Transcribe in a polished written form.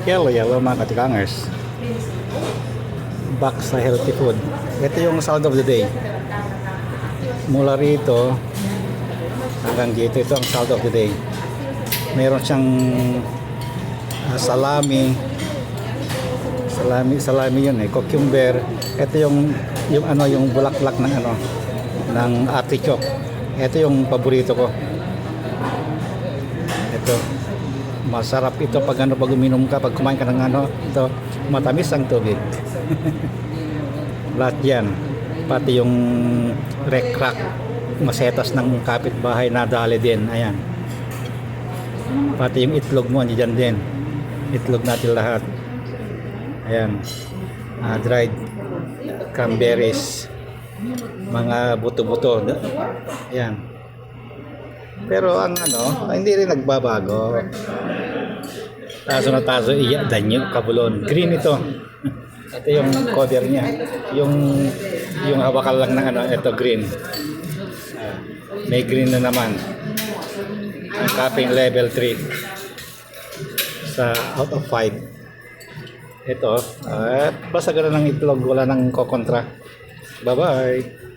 Yellow mga katikangers. Back sa healthy food. Ito yung sound of the day. Mula rito hanggang dito, ito ang sound of the day. Meron siyang salami yun cucumber. Ito yung bulaklak ng artichoke. Ito yung paborito ko. Ito masarap ito pag uminom ka, pag kumain ka ng ito matamis ang tubig. Lahat yan, pati yung recrack, masetas ng kapitbahay nadali din, ayan. Pati yung itlog mo andyan din, itlog natin lahat, ayan. Dried cranberries, mga buto-buto, ayan. Pero ang hindi rin nagbabago. Taso na taso, iya, danyo, kabulon. Green ito. Ito yung cover niya. Yung hawakal lang ng ito green. May green na naman. Ang cupping level 3 sa out of 5. Ito, basta gano'n ng itlog, wala nang kokontra. Bye-bye.